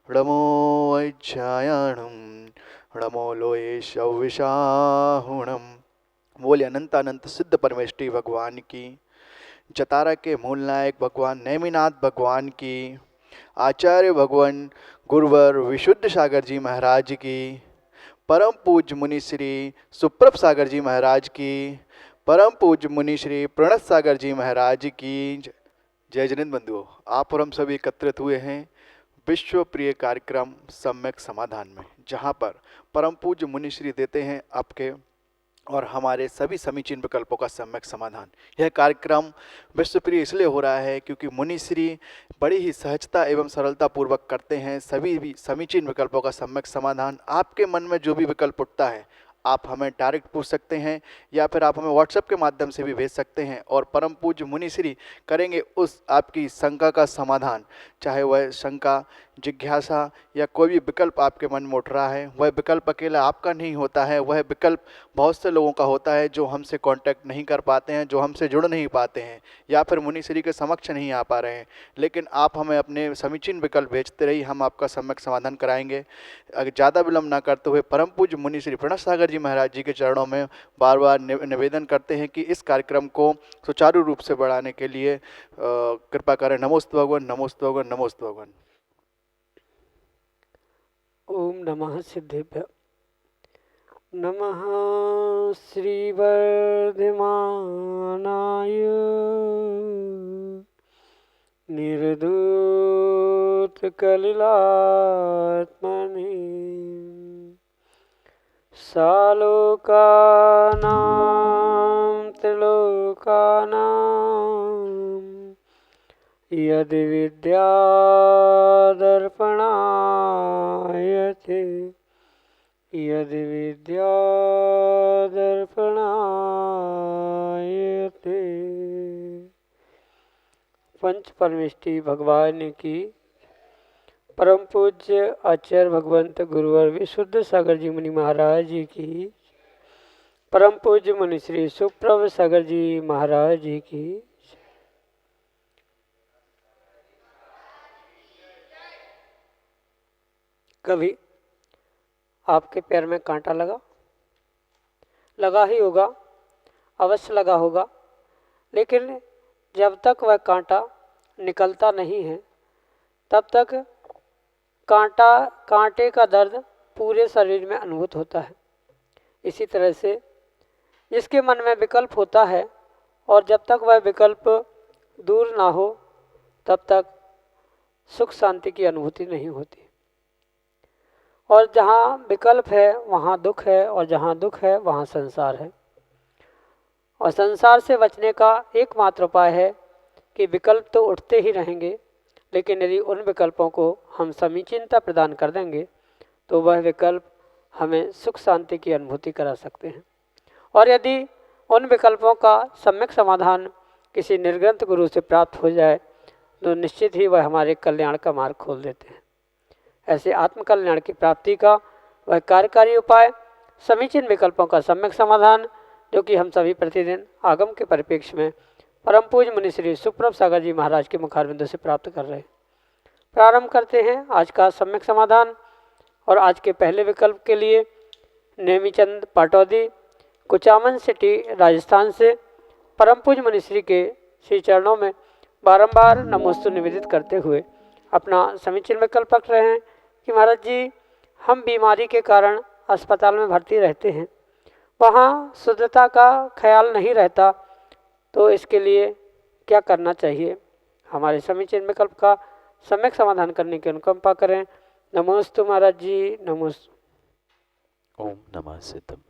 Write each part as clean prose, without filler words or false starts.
नमो वैच्छायणं नमो लोये शविशाहुणम। बोले अनंत अनंत सिद्ध परमेष्टि भगवान की, जतारा के मूल नायक भगवान नेमिनाथ भगवान की, आचार्य भगवान गुरुवर विशुद्ध सागर जी महाराज की, परम पूज्य मुनि श्री सुप्रभ सागर जी महाराज की, परम पूज्य मुनि श्री प्रणत सागर जी महाराज की। जय जनित बंधुओं, आप और हम सभी एकत्रित हुए हैं विश्व प्रिय कार्यक्रम सम्यक समाधान में, जहां पर परम पूज्य मुनि श्री देते हैं आपके और हमारे सभी समीचीन विकल्पों का सम्यक समाधान। यह कार्यक्रम विश्वप्रिय इसलिए हो रहा है क्योंकि मुनिश्री बड़ी ही सहजता एवं सरलता पूर्वक करते हैं सभी भी समीचीन विकल्पों का सम्यक समाधान। आपके मन में जो भी विकल्प उठता है आप हमें डायरेक्ट पूछ सकते हैं या फिर आप हमें व्हाट्सएप के माध्यम से भी भेज सकते हैं और परम पूज्य मुनिश्री करेंगे उस आपकी शंका का समाधान। चाहे वह शंका, जिज्ञासा या कोई भी विकल्प आपके मन में उठ रहा है, वह विकल्प अकेला आपका नहीं होता है, वह विकल्प बहुत से लोगों का होता है जो हमसे कांटेक्ट नहीं कर पाते हैं, जो हमसे जुड़ नहीं पाते हैं या फिर मुनिश्री के समक्ष नहीं आ पा रहे हैं। लेकिन आप हमें अपने समीचीन विकल्प भेजते रहिए, हम आपका सम्यक समाधान कराएंगे। अगर ज़्यादा विलंब ना करते हुए परम पूज्य मुनिश्री प्रणत सागर जी महाराज जी के चरणों में बार बार निवेदन करते हैं कि इस कार्यक्रम को सुचारू रूप से बढ़ाने के लिए कृपा करें। नमोस्तु भगवान, नमोस्तु भगवान, नमोस्तु भगवान। ओम नमः सिद्धेभ्य। नमः श्रीवर्धमानाय निर्धूतकलिलात्मने सालोकानां त्रिलोकानां यदि विद्यादर्पणायते, यदि विद्यादर्पणायते। पंच परमेष्टि भगवान की, परम पूज्य आचार्य भगवंत गुरुवर विशुद्ध सागर जी मुनि महाराज जी की, परम पूज्य मुनि श्री सुप्रभ सागर जी महाराज जी की। कभी आपके पैर में कांटा लगा ही होगा, अवश्य लगा होगा, लेकिन जब तक वह कांटा निकलता नहीं है तब तक कांटे का दर्द पूरे शरीर में अनुभूत होता है। इसी तरह से जिसके मन में विकल्प होता है और जब तक वह विकल्प दूर ना हो तब तक सुख शांति की अनुभूति नहीं होती। और जहाँ विकल्प है वहाँ दुख है, और जहाँ दुख है वहाँ संसार है। और संसार से बचने का एकमात्र उपाय है कि विकल्प तो उठते ही रहेंगे, लेकिन यदि उन विकल्पों को हम समीचीनता प्रदान कर देंगे तो वह विकल्प हमें सुख शांति की अनुभूति करा सकते हैं। और यदि उन विकल्पों का सम्यक समाधान किसी निर्ग्रंथ गुरु से प्राप्त हो जाए तो निश्चित ही वह हमारे कल्याण का मार्ग खोल देते हैं। ऐसे आत्मकल्याण की प्राप्ति का वह कार्यकारी उपाय समीचीन विकल्पों का सम्यक समाधान, जो कि हम सभी प्रतिदिन आगम के परिप्रेक्ष्य में परम पूज्य मुनि श्री सुप्रभ सागर जी महाराज के मुखारविंदों से प्राप्त कर रहे हैं। प्रारंभ करते हैं आज का सम्यक समाधान। और आज के पहले विकल्प के लिए नेमीचंद पाटौदी, कुचामन सिटी, राजस्थान से परम पूज्य मुनि श्री के श्री चरणों में बारंबार नमोस्तु निवेदित करते हुए अपना समीचीन विकल्प रख रहे हैं कि महाराज जी, हम बीमारी के कारण अस्पताल में भर्ती रहते हैं, वहाँ शुद्धता का ख्याल नहीं रहता, तो इसके लिए क्या करना चाहिए? हमारे समीचीन विकल्प का सम्यक समाधान करने की अनुकंपा करें। नमोस्तु महाराज जी, नमोस्तु। ओम नमः सिद्धम।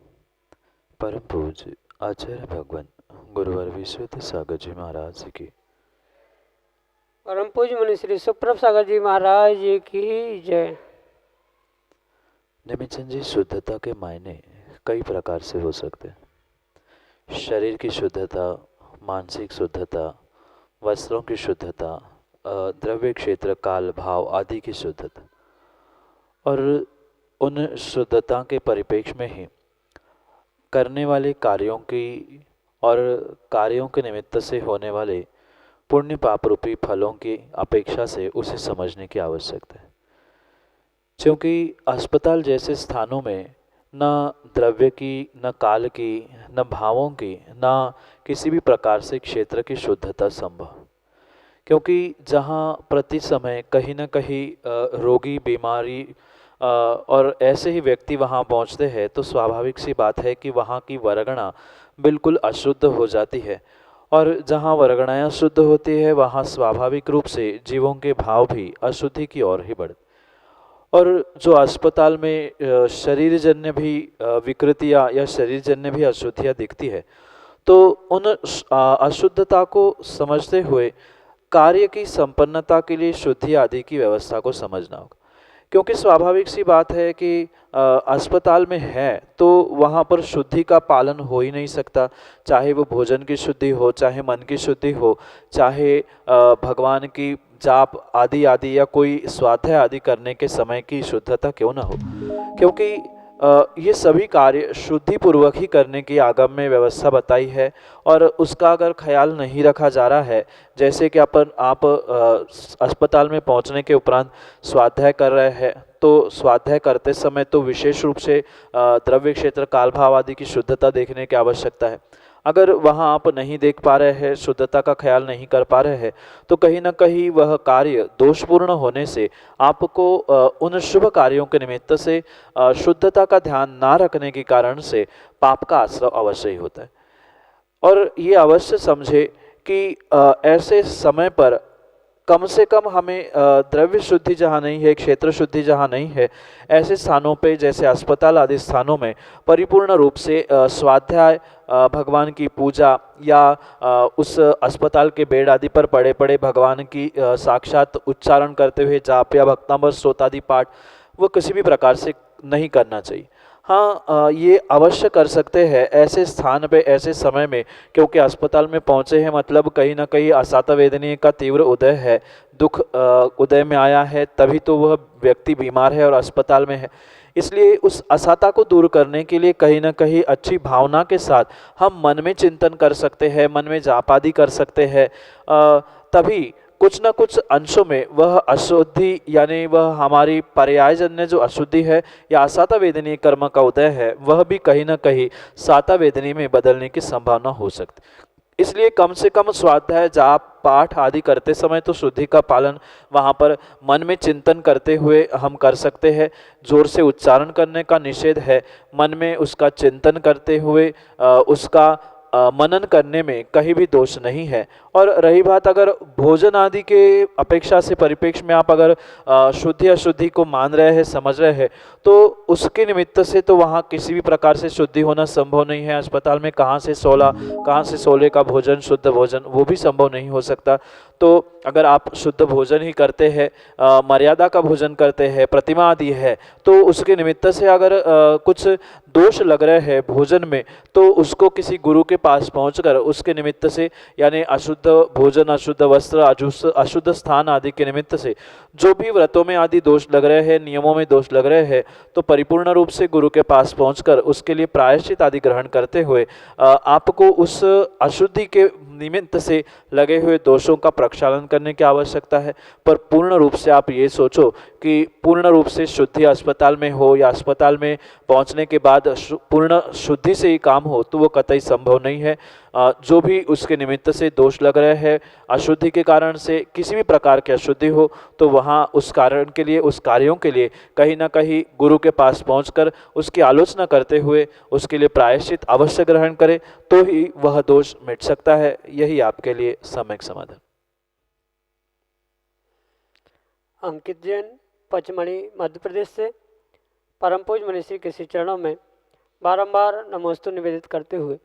परम पूज्य आचार्य भगवान गुरुवर विशुद्ध सागर जी महाराज की, परम पूज्य मुनि श्री सुप्रभ सागर जी महाराज जी की जय। नेमिचंद जी, शुद्धता के मायने कई प्रकार से हो सकते हैं। शरीर की शुद्धता, मानसिक शुद्धता, वस्त्रों की शुद्धता, द्रव्य क्षेत्र, काल, भाव आदि की शुद्धता, और उन शुद्धता के परिप्रेक्ष्य में ही करने वाले कार्यों की और कार्यों के निमित्त से होने वाले पुण्य पाप रूपी फलों की अपेक्षा से उसे समझने की आवश्यकता है। क्योंकि अस्पताल जैसे स्थानों में न द्रव्य की, न काल की, न भावों की, न किसी भी प्रकार से क्षेत्र की शुद्धता संभव, क्योंकि जहाँ प्रति समय कहीं न कहीं रोगी, बीमारी और ऐसे ही व्यक्ति वहाँ पहुँचते हैं, तो स्वाभाविक सी बात है कि वहाँ की वरगणा बिल्कुल अशुद्ध हो जाती है। और जहाँ वरगणाएँ शुद्ध होती है, वहाँ स्वाभाविक रूप से जीवों के भाव भी अशुद्धि की ओर ही बढ़ते। और जो अस्पताल में शरीरजन्य भी विकृतियाँ या शरीरजन्य भी अशुद्धियाँ दिखती है, तो उन अशुद्धता को समझते हुए कार्य की संपन्नता के लिए शुद्धि आदि की व्यवस्था को समझना होगा। क्योंकि स्वाभाविक सी बात है कि अस्पताल में है तो वहाँ पर शुद्धि का पालन हो ही नहीं सकता, चाहे वो भोजन की शुद्धि हो, चाहे मन की शुद्धि हो, चाहे भगवान की जाप आदि आदि या कोई स्वाध्याय आदि करने के समय की शुद्धता क्यों ना हो, क्योंकि ये सभी कार्य शुद्धि पूर्वक ही करने की आगम में व्यवस्था बताई है। और उसका अगर ख्याल नहीं रखा जा रहा है, जैसे कि आप अस्पताल में पहुंचने के उपरांत स्वाध्याय कर रहे हैं, तो स्वाध्याय करते समय तो विशेष रूप से द्रव्य क्षेत्र, काल भाव आदि की शुद्धता देखने की आवश्यकता है। अगर वहाँ आप नहीं देख पा रहे हैं, शुद्धता का ख्याल नहीं कर पा रहे हैं, तो कहीं ना कहीं वह कार्य दोषपूर्ण होने से आपको उन शुभ कार्यों के निमित्त से शुद्धता का ध्यान ना रखने के कारण से पाप का आश्रय अवश्य ही होता है। और ये अवश्य समझे कि ऐसे समय पर कम से कम हमें द्रव्य शुद्धि जहाँ नहीं है, क्षेत्र शुद्धि जहाँ नहीं है, ऐसे स्थानों पे जैसे अस्पताल आदि स्थानों में परिपूर्ण रूप से स्वाध्याय, भगवान की पूजा या उस अस्पताल के बेड आदि पर पड़े पड़े भगवान की साक्षात उच्चारण करते हुए जाप या भक्तामृत स्तोत्र आदि पाठ वो किसी भी प्रकार से नहीं करना चाहिए। हाँ, ये अवश्य कर सकते हैं ऐसे स्थान पे, ऐसे समय में, क्योंकि अस्पताल में पहुँचे हैं मतलब कहीं ना कहीं असाता वेदनीय का तीव्र उदय है, दुख उदय में आया है, तभी तो वह व्यक्ति बीमार है और अस्पताल में है। इसलिए उस असाता को दूर करने के लिए कहीं ना कहीं अच्छी भावना के साथ हम मन में चिंतन कर सकते हैं, मन में जाप आदि कर सकते हैं। तभी कुछ न कुछ अंशों में वह अशुद्धि यानी वह हमारी पर्यायजन्य जो अशुद्धि है या असाता वेदनीय कर्म का उदय है, वह भी कहीं ना कहीं साता वेदनी में बदलने की संभावना हो सकती। इसलिए कम से कम स्वाध्याय, जाप, पाठ आदि करते समय तो शुद्धि का पालन वहाँ पर मन में चिंतन करते हुए हम कर सकते हैं। जोर से उच्चारण करने का निषेध है, मन में उसका चिंतन करते हुए उसका मनन करने में कहीं भी दोष नहीं है। और रही बात अगर भोजन आदि के अपेक्षा से परिप्रेक्ष्य में आप अगर शुद्धि अशुद्धि को मान रहे हैं, समझ रहे हैं, तो उसके निमित्त से तो वहाँ किसी भी प्रकार से शुद्धि होना संभव नहीं है। अस्पताल में कहाँ से 16 का भोजन, शुद्ध भोजन, वो भी संभव नहीं हो सकता। तो अगर आप शुद्ध भोजन ही करते हैं, मर्यादा का भोजन करते हैं, प्रतिमा आदि है, तो उसके निमित्त से अगर कुछ दोष लग रहे हैं भोजन में, तो उसको किसी गुरु के पास पहुंचकर उसके निमित्त से, यानी अशुद्ध भोजन, अशुद्ध वस्त्र, अशुद्ध स्थान आदि के निमित्त से जो भी व्रतों में आदि दोष लग रहे हैं, नियमों में दोष लग रहे हैं, तो परिपूर्ण रूप से गुरु के पास पहुंचकर उसके लिए प्रायश्चित आदि ग्रहण करते हुए आपको उस अशुद्धि के निमित्त से लगे हुए दोषों का प्रक्षालन करने की आवश्यकता है। पर पूर्ण रूप से आप ये सोचो कि पूर्ण रूप से शुद्धि अस्पताल में हो या अस्पताल में पहुंचने के बाद पूर्ण शुद्धि से ही काम हो, तो वो कतई संभव नहीं है। जो भी उसके निमित्त से दोष लग रहे हैं, अशुद्धि के कारण से किसी भी प्रकार की अशुद्धि हो, तो वहाँ उस कारण के लिए, उस कार्यों के लिए कहीं ना कहीं गुरु के पास पहुंचकर उसकी आलोचना करते हुए उसके लिए प्रायश्चित अवश्य ग्रहण करें, तो ही वह दोष मिट सकता है। यही आपके लिए सम्यक समाधान। अंकित जैन, पचमढ़ी, मध्य प्रदेश से परम पूज्य मनीषी के श्री चरणों में बारंबार नमोस्तु निवेदित करते हुए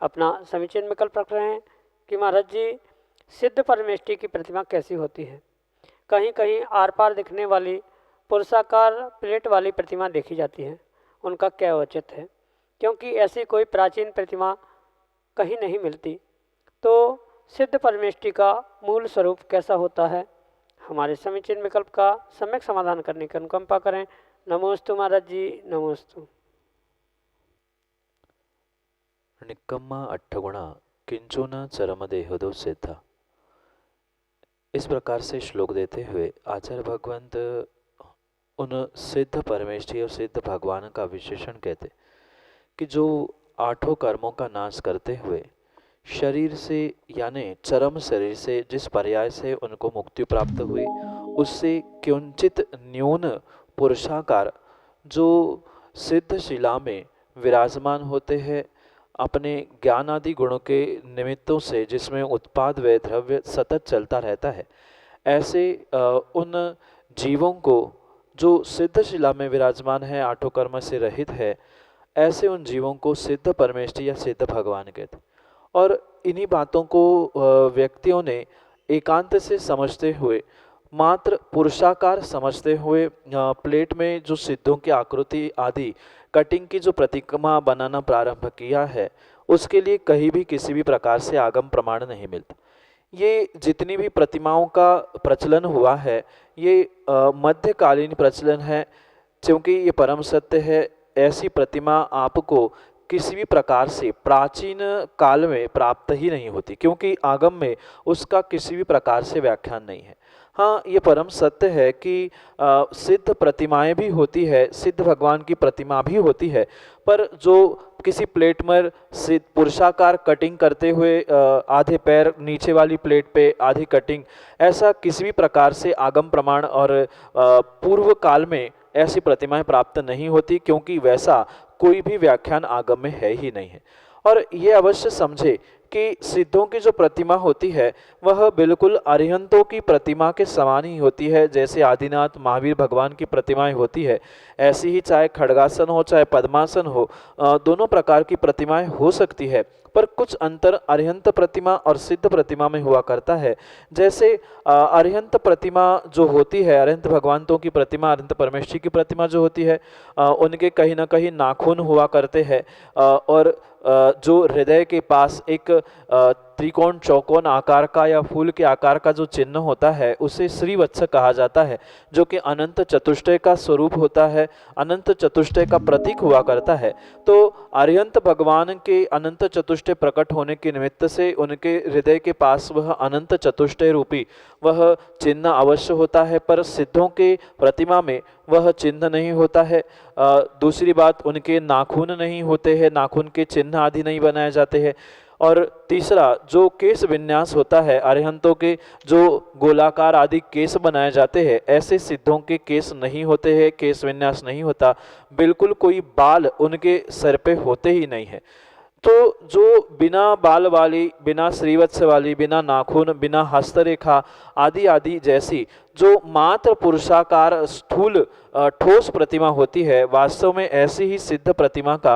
अपना समीचीन विकल्प रख रहे हैं कि महाराज जी, सिद्ध परमेष्टि की प्रतिमा कैसी होती है। कहीं कहीं आर पार दिखने वाली पुरुषाकार प्लेट वाली प्रतिमा देखी जाती है, उनका क्या औचित है, क्योंकि ऐसी कोई प्राचीन प्रतिमा कहीं नहीं मिलती। तो सिद्ध परमेष्टि का मूल स्वरूप कैसा होता है, हमारे समीचीन विकल्प का सम्यक समाधान करने की अनुकंपा करें। नमोस्तु महाराज जी, नमोस्तु। निक्कम्मा अट्ठगुणा किंचुना चरमदेहदो सिद्धा इस प्रकार से श्लोक देते हुए आचार्य भगवंत उन सिद्ध परमेष्ठी और सिद्ध भगवान का विशेषण कहते कि जो आठों कर्मों का नाश करते हुए शरीर से यानी चरम शरीर से जिस पर्याय से उनको मुक्ति प्राप्त हुई उससे किंचित न्यून पुरुषाकार जो सिद्ध शिला में विराजमान होते हैं अपने ज्ञान आदि गुणों के निमित्तों से जिसमें उत्पाद व द्रव्य सतत चलता रहता है ऐसे उन जीवों को जो सिद्ध शिला में विराजमान है आठों कर्म से रहित है ऐसे उन जीवों को सिद्ध परमेष्ठी या सिद्ध भगवान कहते और इन्हीं बातों को व्यक्तियों ने एकांत से समझते हुए मात्र पुरुषाकार समझते हुए प्लेट में जो सिद्धों की आकृति आदि कटिंग की जो प्रतिमा बनाना प्रारंभ किया है उसके लिए कहीं भी किसी भी प्रकार से आगम प्रमाण नहीं मिलता। ये जितनी भी प्रतिमाओं का प्रचलन हुआ है ये मध्यकालीन प्रचलन है क्योंकि ये परम सत्य है। ऐसी प्रतिमा आपको किसी भी प्रकार से प्राचीन काल में प्राप्त ही नहीं होती क्योंकि आगम में उसका किसी भी प्रकार से व्याख्यान नहीं है। हाँ ये परम सत्य है कि सिद्ध प्रतिमाएं भी होती है सिद्ध भगवान की प्रतिमा भी होती है पर जो किसी प्लेट में पुरुषाकार कटिंग करते हुए आधे पैर नीचे वाली प्लेट पे आधी कटिंग ऐसा किसी भी प्रकार से आगम प्रमाण और पूर्व काल में ऐसी प्रतिमाएं प्राप्त नहीं होती क्योंकि वैसा कोई भी व्याख्यान आगम में है ही नहीं है। और ये अवश्य समझे कि सिद्धों की जो प्रतिमा होती है वह बिल्कुल अरिहंतों की प्रतिमा के समान ही होती है। जैसे आदिनाथ महावीर भगवान की प्रतिमाएं होती है ऐसी ही चाहे खड्गासन हो चाहे पद्मासन हो दोनों प्रकार की प्रतिमाएं हो सकती है पर कुछ अंतर अरिहंत प्रतिमा और सिद्ध प्रतिमा में हुआ करता है। जैसे अरिहंत प्रतिमा जो होती है अरिहंत भगवंतों की प्रतिमा अरिहंत परमेष्ठी की प्रतिमा जो होती है उनके कहीं ना कहीं नाखून हुआ करते हैं और जो हृदय के पास एक त्रिकोण चौकोन आकार का या फूल के आकार का जो चिन्ह होता है उसे श्रीवत्स कहा जाता है जो कि अनंत चतुष्टय का स्वरूप होता है अनंत चतुष्टय का प्रतीक हुआ करता है। तो अरिहंत भगवान के अनंत चतुष्टय प्रकट होने के निमित्त से उनके हृदय के पास वह अनंत चतुष्टय रूपी वह चिन्ह अवश्य होता है पर सिद्धों के प्रतिमा में वह चिन्ह नहीं होता है। दूसरी बात उनके नाखून नहीं होते हैं नाखून के चिन्ह आदि नहीं बनाए जाते हैं। और तीसरा जो केस विन्यास होता है अरिहंतों के जो गोलाकार आदि केस बनाए जाते हैं ऐसे सिद्धों के केस नहीं होते हैं केस विन्यास नहीं होता बिल्कुल कोई बाल उनके सर पे होते ही नहीं है। तो जो बिना बाल वाली बिना श्रीवत्स वाली बिना नाखून बिना हस्तरेखा आदि आदि जैसी जो मात्र पुरुषाकार स्थूल ठोस प्रतिमा होती है वास्तव में ऐसी ही सिद्ध प्रतिमा का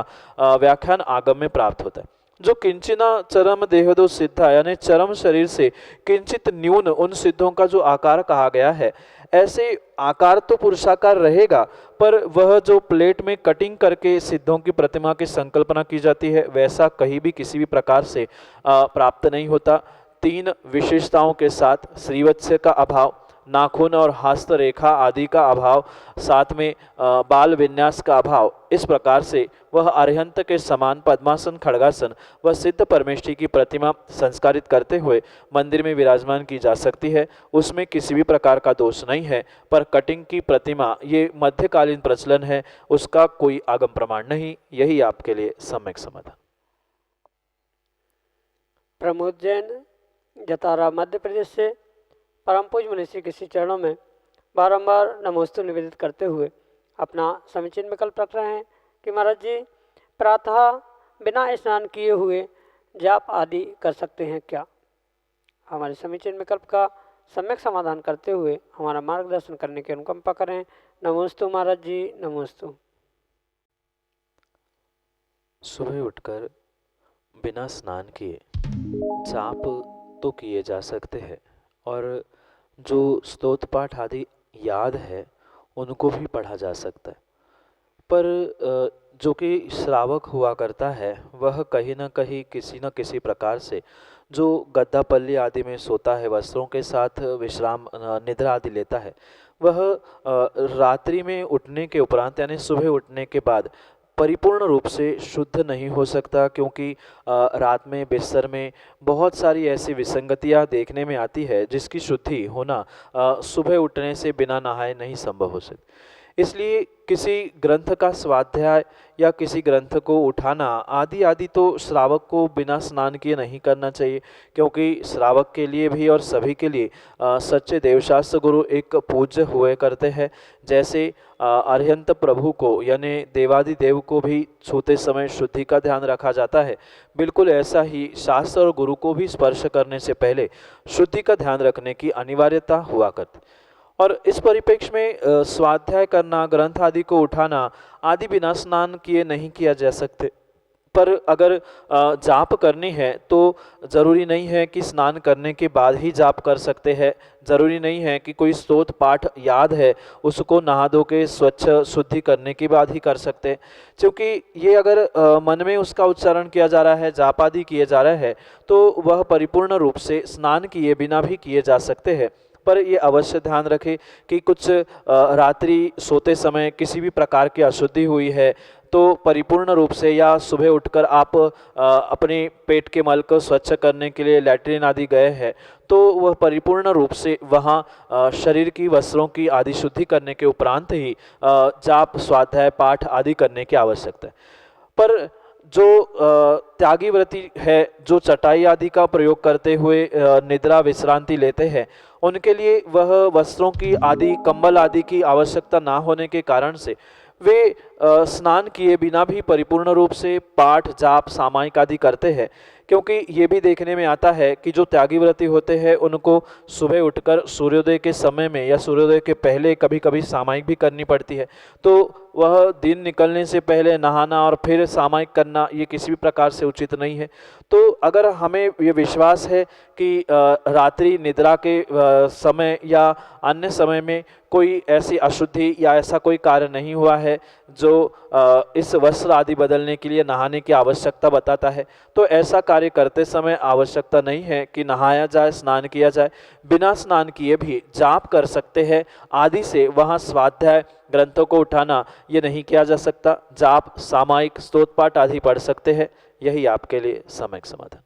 व्याख्यान आगम में प्राप्त होता है। जो किंचिना चरम देहदो सिद्धा यानी चरम शरीर से किंचित न्यून उन सिद्धों का जो आकार कहा गया है ऐसे आकार तो पुरुषाकार रहेगा पर वह जो प्लेट में कटिंग करके सिद्धों की प्रतिमा की संकल्पना की जाती है वैसा कहीं भी किसी भी प्रकार से प्राप्त नहीं होता। तीन विशेषताओं के साथ श्रीवत्स का अभाव नाखून और हस्तरेखा आदि का अभाव साथ में बाल विन्यास का अभाव इस प्रकार से वह अरिहंत के समान पद्मासन खड्गासन व सिद्ध परमेष्ठी की प्रतिमा संस्कारित करते हुए मंदिर में विराजमान की जा सकती है उसमें किसी भी प्रकार का दोष नहीं है। पर कटिंग की प्रतिमा ये मध्यकालीन प्रचलन है उसका कोई आगम प्रमाण नहीं। यही आपके लिए सम्यक समाधान। प्रमोद जैन जतारा मध्य प्रदेश से परम पूज्य मनीषी के श्री चरणों में बारंबार नमोस्तु निवेदित करते हुए अपना समीचीन विकल्प रख रहे हैं कि महाराज जी प्रातः बिना स्नान किए हुए जाप आदि कर सकते हैं क्या। हमारे समीचीन विकल्प का सम्यक समाधान करते हुए हमारा मार्गदर्शन करने की अनुकंपा करें। नमोस्तु महाराज जी नमोस्तु। सुबह उठकर बिना स्नान किए जाप तो किए जा सकते हैं और जो स्तोत्र पाठ आदि याद है उनको भी पढ़ा जा सकता है पर जो कि श्रावक हुआ करता है वह कहीं ना कहीं किसी न किसी प्रकार से जो गद्दा पल्ली आदि में सोता है वस्त्रों के साथ विश्राम निद्रा आदि लेता है वह रात्रि में उठने के उपरांत यानी सुबह उठने के बाद परिपूर्ण रूप से शुद्ध नहीं हो सकता, क्योंकि रात में बिस्तर में बहुत सारी ऐसी विसंगतियां देखने में आती है जिसकी शुद्धि होना सुबह उठने से बिना नहाए नहीं संभव हो सकती। इसलिए किसी ग्रंथ का स्वाध्याय या किसी ग्रंथ को उठाना आदि आदि तो श्रावक को बिना स्नान किए नहीं करना चाहिए, क्योंकि श्रावक के लिए भी और सभी के लिए सच्चे देवशास्त्र गुरु एक पूज्य हुए करते हैं। जैसे अरिहंत प्रभु को यानी देवादिदेव को भी छूते समय शुद्धि का ध्यान रखा जाता है, बिल्कुल ऐसा ही शास्त्र और गुरु को भी स्पर्श करने से पहले शुद्धि का ध्यान रखने की अनिवार्यता हुआ करती। और इस परिप्रेक्ष्य में स्वाध्याय करना, ग्रंथ आदि को उठाना आदि बिना स्नान किए नहीं किया जा सकते। पर अगर जाप करनी है तो ज़रूरी नहीं है कि स्नान करने के बाद ही जाप कर सकते हैं। ज़रूरी नहीं है कि कोई स्तोत्र पाठ याद है उसको नहा धो के स्वच्छ शुद्धि करने के बाद ही कर सकते हैं, क्योंकि ये अगर मन में उसका उच्चारण किया जा रहा है, जाप आदि किए जा रहा है, तो वह परिपूर्ण रूप से स्नान किए बिना भी किए जा सकते हैं। पर ये अवश्य ध्यान रखें कि कुछ रात्रि सोते समय किसी भी प्रकार की अशुद्धि हुई है तो परिपूर्ण रूप से या सुबह उठकर आप अपने पेट के मल को स्वच्छ करने के लिए लैट्रिन आदि गए हैं, तो वह परिपूर्ण रूप से वहाँ शरीर की वस्त्रों की आदि शुद्धि करने के उपरांत ही जाप स्वाध्याय पाठ आदि करने की आवश्यकता है। पर जो त्यागी व्रती है, जो चटाई आदि का प्रयोग करते हुए निद्रा विश्रांति लेते हैं, उनके लिए वह वस्त्रों की आदि कंबल आदि की आवश्यकता ना होने के कारण से वे स्नान किए बिना भी परिपूर्ण रूप से पाठ जाप सामायिक आदि करते हैं। क्योंकि ये भी देखने में आता है कि जो त्यागी व्रती होते हैं उनको सुबह उठकर सूर्योदय के समय में या सूर्योदय के पहले कभी कभी सामायिक भी करनी पड़ती है, तो वह दिन निकलने से पहले नहाना और फिर सामायिक करना ये किसी भी प्रकार से उचित नहीं है। तो अगर हमें ये विश्वास है कि रात्रि निद्रा के समय या अन्य समय में कोई ऐसी अशुद्धि या ऐसा कोई कार्य नहीं हुआ है जो इस वस्त्र आदि बदलने के लिए नहाने की आवश्यकता बताता है, तो ऐसा कार्य करते समय आवश्यकता नहीं है कि नहाया जाए, स्नान किया जाए। बिना स्नान किए भी जाप कर सकते हैं आदि से वहाँ स्वाध्याय ग्रंथों को उठाना ये नहीं किया जा सकता। जाप सामायिक स्तोत्र पाठ आदि पढ़ सकते हैं, यही आपके लिए सम्यक समाधान।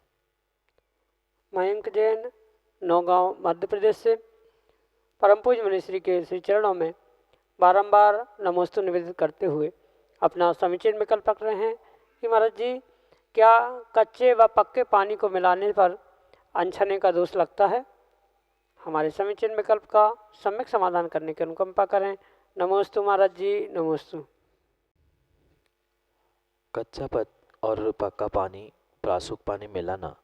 मयंक जैन, नौगांव, मध्य प्रदेश से परम पूज्य मुनिश्री के श्री चरणों में बारंबार नमोस्तु निवेदित करते हुए अपना समीचीन विकल्प रख रहे हैं कि महाराज जी, क्या कच्चे व पक्के पानी को मिलाने पर अनछने का दोष लगता है? हमारे समीचीन विकल्प का सम्यक समाधान करने की अनुकंपा करें। नमोस्तु महाराज जी, नमोस्तु। कच्चा पत और पक्का पानी, प्रासूक पानी मिलाना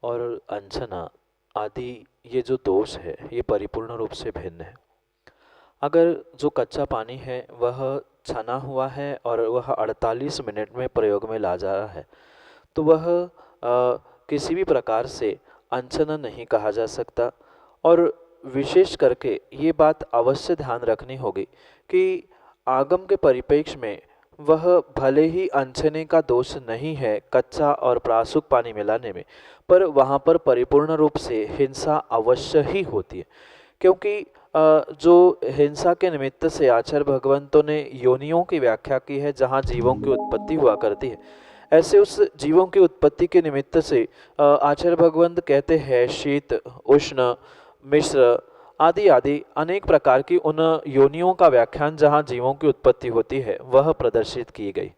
और अनछना आदि ये जो दोष है ये परिपूर्ण रूप से भिन्न है। अगर जो कच्चा पानी है वह छना हुआ है और वह 48 मिनट में प्रयोग में ला जा रहा है, तो वह किसी भी प्रकार से अनछना नहीं कहा जा सकता। और विशेष करके ये बात अवश्य ध्यान रखनी होगी कि आगम के परिप्रेक्ष्य में वह भले ही अनछने का दोष नहीं है कच्चा और प्रासूक पानी मिलाने में, पर वहाँ पर परिपूर्ण रूप से हिंसा अवश्य ही होती है। क्योंकि जो हिंसा के निमित्त से आचार्य भगवंतों ने योनियों की व्याख्या की है जहाँ जीवों की उत्पत्ति हुआ करती है, ऐसे उस जीवों की उत्पत्ति के निमित्त से आचार्य भगवंत कहते हैं शीत, उष्ण, मिश्र आदि आदि अनेक प्रकार की उन योनियों का व्याख्यान जहाँ जीवों की उत्पत्ति होती है वह प्रदर्शित की गई।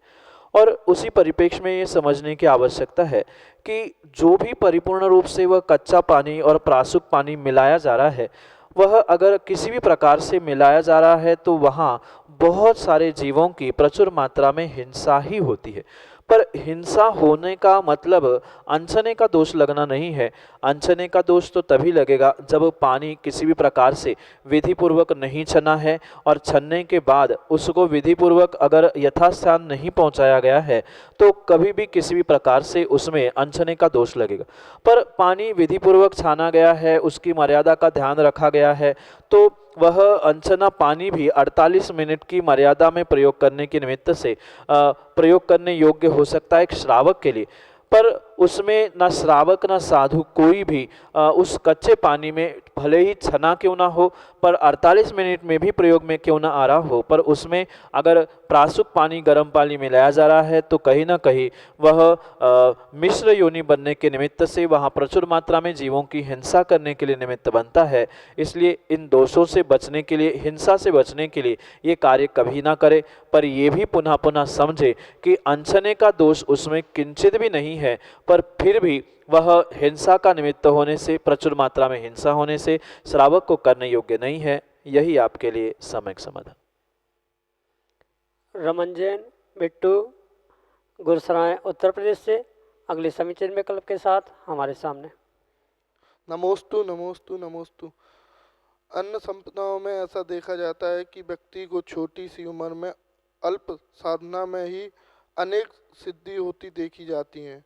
और उसी परिप्रेक्ष्य में ये समझने की आवश्यकता है कि जो भी परिपूर्ण रूप से वह कच्चा पानी और प्रासूक पानी मिलाया जा रहा है, वह अगर किसी भी प्रकार से मिलाया जा रहा है तो वहाँ बहुत सारे जीवों की प्रचुर मात्रा में हिंसा ही होती है। पर हिंसा होने का मतलब अनछने का दोष लगना नहीं है। अनछने का दोष तो तभी लगेगा जब पानी किसी भी प्रकार से विधिपूर्वक नहीं छना है और छनने के बाद उसको विधिपूर्वक अगर यथास्थान नहीं पहुंचाया गया है तो कभी भी किसी भी प्रकार से उसमें अनछने का दोष लगेगा। पर पानी विधिपूर्वक छाना गया है, उसकी मर्यादा का ध्यान रखा गया है, तो वह अनछना पानी भी 48 मिनट की मर्यादा में प्रयोग करने के निमित्त से प्रयोग करने योग्य हो सकता है एक श्रावक के लिए। पर उसमें ना श्रावक ना साधु कोई भी उस कच्चे पानी में भले ही छना क्यों ना हो, पर 48 मिनट में भी प्रयोग में क्यों ना आ रहा हो, पर उसमें अगर प्रासुक पानी गर्म पानी मिलाया जा रहा है तो कहीं ना कहीं वह मिश्र योनि बनने के निमित्त से वहाँ प्रचुर मात्रा में जीवों की हिंसा करने के लिए निमित्त बनता है। इसलिए इन दोषों से बचने के लिए, हिंसा से बचने के लिए ये कार्य कभी ना करे, पर ये भी पुनः पुनः समझे कि अनछने का दोष उसमें किंचित भी नहीं है, पर फिर भी वह हिंसा का निमित्त होने से, प्रचुर मात्रा में हिंसा होने से श्रावक को करने योग्य नहीं है। यही आपके लिए सम्यक समाधान। रमन जैन, बिट्टू, गुरसराय, उत्तर प्रदेश से अगले समीचीन विकल्प के साथ हमारे सामने। नमोस्तु नमोस्तु नमोस्तु। अन्य संप्रदायों में ऐसा देखा जाता है कि व्यक्ति को छोटी सी उम्र में अल्प साधना में ही अनेक सिद्धि होती देखी जाती हैं।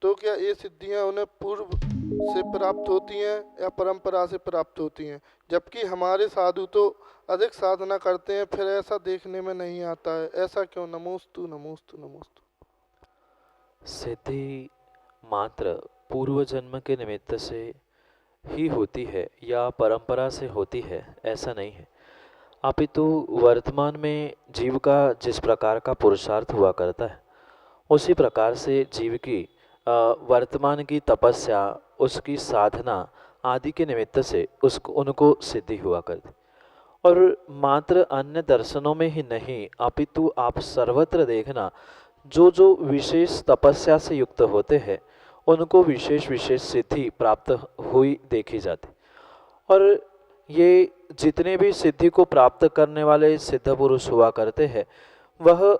तो क्या ये सिद्धियां उन्हें पूर्व से प्राप्त होती हैं या परंपरा से प्राप्त होती हैं, जबकि हमारे साधु तो अधिक साधना करते हैं, फिर ऐसा देखने में नहीं आता है, ऐसा क्यों? नमोस्तु नमोस्तु नमोस्तु। सिद्धि मात्र पूर्व जन्म के निमित्त से ही होती है या परंपरा से होती है, ऐसा नहीं है। अपितु वर्तमान में जीव का जिस प्रकार का पुरुषार्थ हुआ करता है, उसी प्रकार से जीव की वर्तमान की तपस्या, उसकी साधना आदि के निमित्त से उनको सिद्धि हुआ करती। और मात्र अन्य दर्शनों में ही नहीं, अपितु आप सर्वत्र देखना, जो जो विशेष तपस्या से युक्त होते हैं उनको विशेष विशेष सिद्धि प्राप्त हुई देखी जाती। और ये जितने भी सिद्धि को प्राप्त करने वाले सिद्ध पुरुष हुआ करते हैं, वह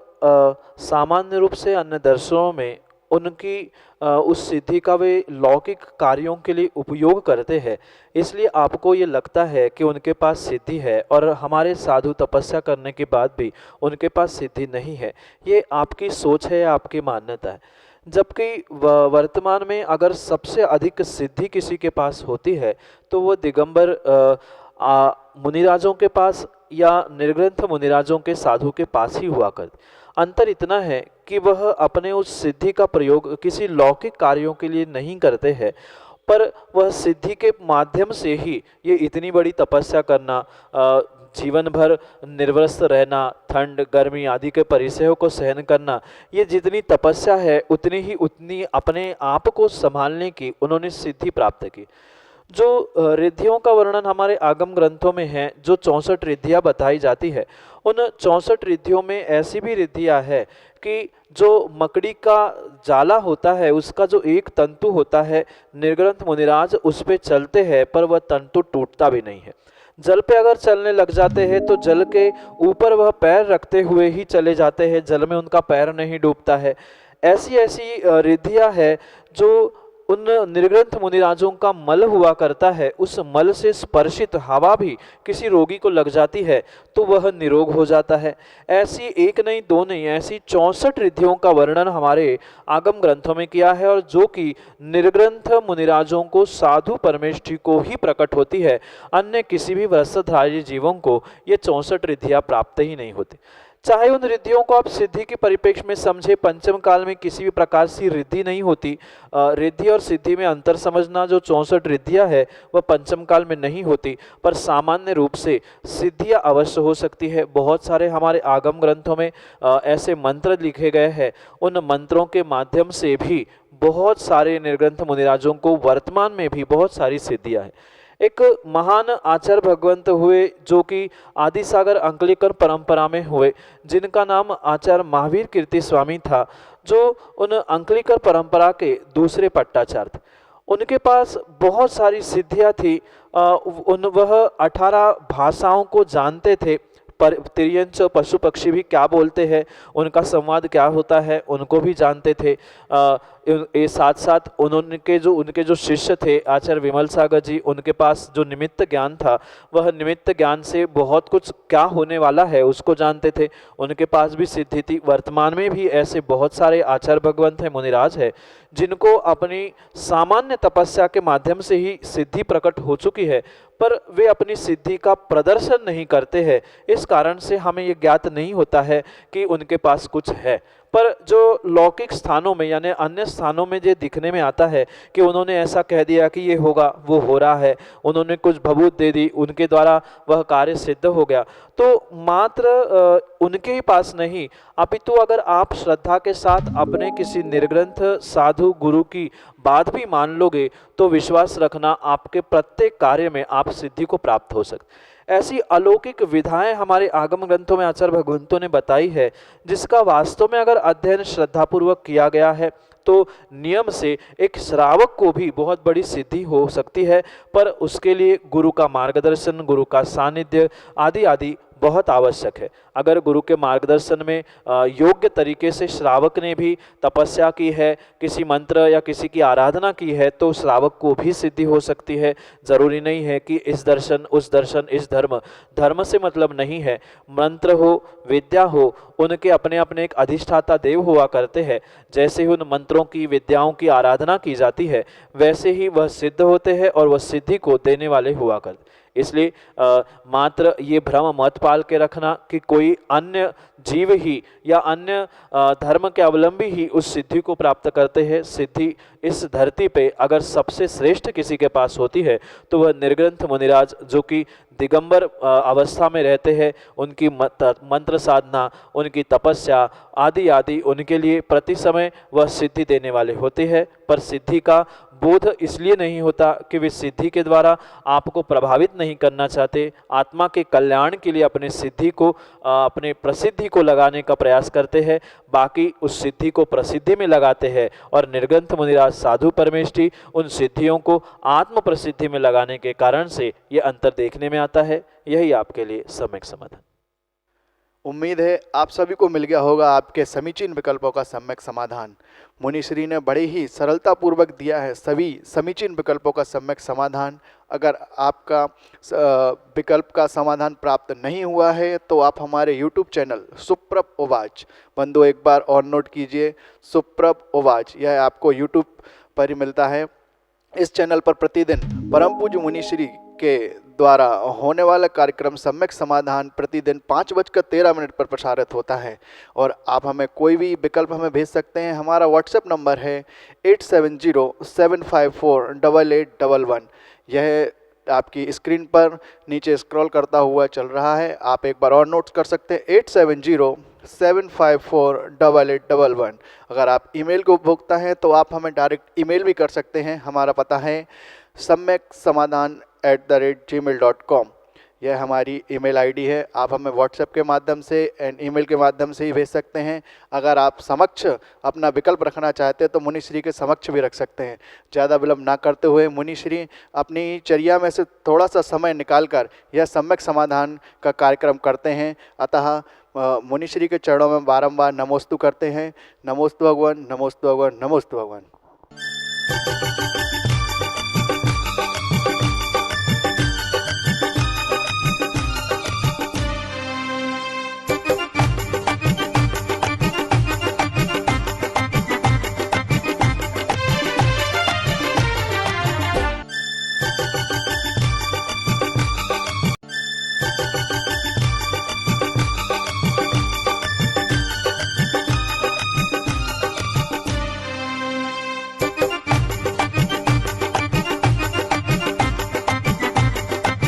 सामान्य रूप से अन्य दर्शनों में उनकी उस सिद्धि का वे लौकिक कार्यों के लिए उपयोग करते हैं। इसलिए आपको ये लगता है कि उनके पास सिद्धि है और हमारे साधु तपस्या करने के बाद भी उनके पास सिद्धि नहीं है। ये आपकी सोच है, आपकी मान्यता है। जबकि वर्तमान में अगर सबसे अधिक सिद्धि किसी के पास होती है तो वो दिगंबर मुनिराजों के पास या निर्ग्रंथ मुनिराजों के साधु के पास ही हुआ करती। अंतर इतना है कि वह अपने उस सिद्धि का प्रयोग किसी लौकिक कार्यों के लिए नहीं करते हैं, पर वह सिद्धि के माध्यम से ही ये इतनी बड़ी तपस्या करना, जीवन भर निर्वस्त्र रहना, ठंड गर्मी आदि के परिसयों को सहन करना, ये जितनी तपस्या है उतनी अपने आप को संभालने की उन्होंने सिद्धि प्राप्त की। जो रिद्धियों का वर्णन हमारे आगम ग्रंथों में है, जो 64 रिद्धियाँ बताई जाती है, उन 64 रिद्धियों में ऐसी भी रिद्धियाँ है कि जो मकड़ी का जाला होता है, उसका जो एक तंतु होता है, निर्ग्रंथ मुनिराज उस पे चलते हैं पर वह तंतु टूटता भी नहीं है। जल पे अगर चलने लग जाते हैं तो जल के ऊपर वह पैर रखते हुए ही चले जाते हैं, जल में उनका पैर नहीं डूबता है। ऐसी ऐसी रिद्धियाँ है जो उन निर्ग्रंथ मुनिराजों का मल हुआ करता है, उस मल से स्पर्शित हवा भी किसी रोगी को लग जाती है तो वह निरोग हो जाता है। ऐसी एक नहीं दो नहीं, ऐसी 64 रिद्धियों का वर्णन हमारे आगम ग्रंथों में किया है, और जो कि निर्ग्रंथ मुनिराजों को, साधु परमेष्ठी को ही प्रकट होती है। अन्य किसी भी वृषधारी जीवों को ये 64 रिद्धियाँ प्राप्त ही नहीं होती। चाहे उन रिद्धियों को आप सिद्धि के परिप्रेक्ष्य में समझे, पंचम काल में किसी भी प्रकार से रिद्धि नहीं होती। रिद्धि और सिद्धि में अंतर समझना, जो 64 रिद्धियाँ है वह पंचम काल में नहीं होती, पर सामान्य रूप से सिद्धियाँ अवश्य हो सकती है। बहुत सारे हमारे आगम ग्रंथों में ऐसे मंत्र लिखे गए हैं, उन मंत्रों के माध्यम से भी बहुत सारे निर्ग्रंथ मुनिराजों को वर्तमान में भी बहुत सारी सिद्धियाँ हैं। एक महान आचार्य भगवंत हुए जो कि आदि सागर अंकलिकर परंपरा में हुए, जिनका नाम आचार्य महावीर कीर्ति स्वामी था, जो उन अंकलिकर परंपरा के दूसरे पट्टाचार्य थे। उनके पास बहुत सारी सिद्धियां थी। वह 18 भाषाओं को जानते थे। पर तिर्यंच पशु पक्षी भी क्या बोलते हैं, उनका संवाद क्या होता है, उनको भी जानते थे। साथ साथ उनके जो शिष्य थे आचार्य विमल सागर जी, उनके पास जो निमित्त ज्ञान था, वह निमित्त ज्ञान से बहुत कुछ क्या होने वाला है उसको जानते थे। उनके पास भी सिद्धि थी। वर्तमान में भी ऐसे बहुत सारे आचार्य भगवंत हैं, मुनिराज है, जिनको अपनी सामान्य तपस्या के माध्यम से ही सिद्धि प्रकट हो चुकी है, पर वे अपनी सिद्धि का प्रदर्शन नहीं करते हैं। इस कारण से हमें ये ज्ञात नहीं होता है कि उनके पास कुछ है। पर जो लौकिक स्थानों में यानी अन्य स्थानों में जो दिखने में आता है कि उन्होंने ऐसा कह दिया कि ये होगा, वो हो रहा है, उन्होंने कुछ भभूत दे दी, उनके द्वारा वह कार्य सिद्ध हो गया, तो मात्र उनके ही पास नहीं अपितु अगर आप श्रद्धा के साथ अपने किसी निर्ग्रंथ साधु गुरु की बात भी मान लोगे तो विश्वास रखना आपके प्रत्येक कार्य में आप सिद्धि को प्राप्त हो सकते। ऐसी अलौकिक विधाएं हमारे आगम ग्रंथों में आचार्य भगवंतों ने बताई है, जिसका वास्तव में अगर अध्ययन श्रद्धापूर्वक किया गया है तो नियम से एक श्रावक को भी बहुत बड़ी सिद्धि हो सकती है, पर उसके लिए गुरु का मार्गदर्शन, गुरु का सानिध्य आदि आदि बहुत आवश्यक है। अगर गुरु के मार्गदर्शन में योग्य तरीके से श्रावक ने भी तपस्या की है, किसी मंत्र या किसी की आराधना की है, तो श्रावक को भी सिद्धि हो सकती है। जरूरी नहीं है कि इस दर्शन उस दर्शन इस धर्म, धर्म से मतलब नहीं है। मंत्र हो, विद्या हो, उनके अपने अपने एक अधिष्ठाता देव हुआ करते हैं। जैसे ही उन मंत्रों की विद्याओं की आराधना की जाती है वैसे ही वह सिद्ध होते हैं और वह सिद्धि को देने वाले हुआ करते। इसलिए मात्र ये भ्रम मत पाल के रखना कि कोई अन्य जीव ही या अन्य धर्म के अवलंबी ही उस सिद्धि को प्राप्त करते हैं। सिद्धि इस धरती पे अगर सबसे श्रेष्ठ किसी के पास होती है तो वह निर्ग्रंथ मुनिराज, जो कि दिगंबर अवस्था में रहते हैं, उनकी मंत्र साधना, उनकी तपस्या आदि आदि उनके लिए प्रति समय वह सिद्धि देने वाले होते हैं। पर सिद्धि का बोध इसलिए नहीं होता कि वे सिद्धि के द्वारा आपको प्रभावित नहीं करना चाहते, आत्मा के कल्याण के लिए अपने सिद्धि को अपने प्रसिद्धि को लगाने का प्रयास करते हैं, बाकी उस सिद्धि को प्रसिद्धि में लगाते हैं। और निर्ग्रंथ मुनिराज साधु परमेष्ठी उन सिद्धियों को आत्म प्रसिद्धि में लगाने के कारण से ये अंतर देखने में आता है। यही आपके लिए सम्यक समाधान। उम्मीद है आप सभी को मिल गया होगा आपके समीचीन विकल्पों का सम्यक समाधान। मुनिश्री ने बड़ी ही सरलता पूर्वक दिया है सभी समीचीन विकल्पों का सम्यक समाधान। अगर आपका विकल्प का समाधान प्राप्त नहीं हुआ है तो आप हमारे YouTube चैनल सुप्रभ उवाच, बंधु एक बार और नोट कीजिए, सुप्रभ उवाच, यह आपको YouTube पर ही मिलता है। इस चैनल पर प्रतिदिन परम पूज्य मुनिश्री के द्वारा होने वाला कार्यक्रम सम्यक समाधान प्रतिदिन 5:13 पर प्रसारित होता है। और आप हमें कोई भी विकल्प हमें भेज सकते हैं। हमारा व्हाट्सएप नंबर है 8707548811। यह आपकी स्क्रीन पर नीचे स्क्रॉल करता हुआ चल रहा है, आप एक बार और नोट कर सकते हैं 8707548811। अगर आप ईमेल को उपभोक्ता हैं तो आप हमें डायरेक्ट ईमेल भी कर सकते हैं। हमारा पता है samyaksamaadhan@gmail.com। यह हमारी ईमेल आईडी है। आप हमें व्हाट्सएप के माध्यम से एंड ईमेल के माध्यम से ही भेज सकते हैं। अगर आप समक्ष अपना विकल्प रखना चाहते हैं तो मुनिश्री के समक्ष भी रख सकते हैं। ज़्यादा विलम्ब ना करते हुए मुनिश्री अपनी चर्या में से थोड़ा सा समय निकालकर यह सम्यक समाधान का कार्यक्रम करते हैं। अतः मुनिश्री के चरणों में बारंबार नमोस्तु करते हैं। नमोस्तु भगवान, नमोस्तु भगवान, नमोस्तु भगवान।